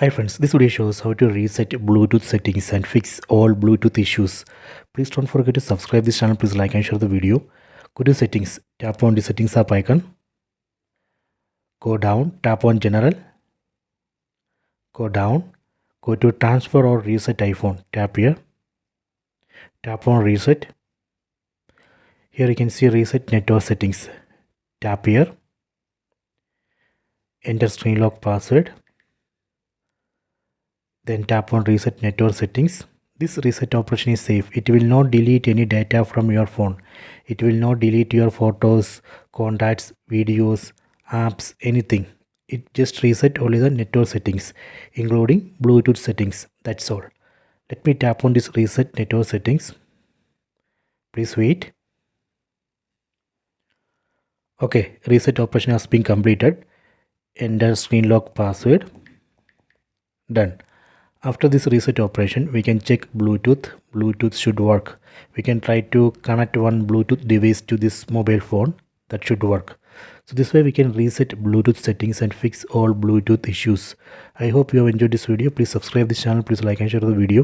Hi friends, this video shows how to reset Bluetooth settings and fix all Bluetooth issues. Please don't forget to subscribe this channel. Please like and share the video. Go to settings, tap on the settings app icon. Go down, tap on general. Go down, go to transfer or reset iPhone. Tap here. Tap on reset. Here you can see reset network settings. Tap here. Enter screen lock password. Then tap on reset network settings. This reset operation is safe. It will not delete any data from your phone. It will not delete your photos, contacts, videos, apps, anything. It just reset only the network settings, including Bluetooth settings. That's all. Let me tap on this reset network settings. Please wait. Okay, reset operation has been completed. Enter screen lock password. Done. After this reset operation, we can check Bluetooth. Bluetooth should work. We can try to connect one Bluetooth device to this mobile phone. That should work. So this way we can reset Bluetooth settings and fix all Bluetooth issues. I hope you have enjoyed this video. Please subscribe this channel. Please like and share the video.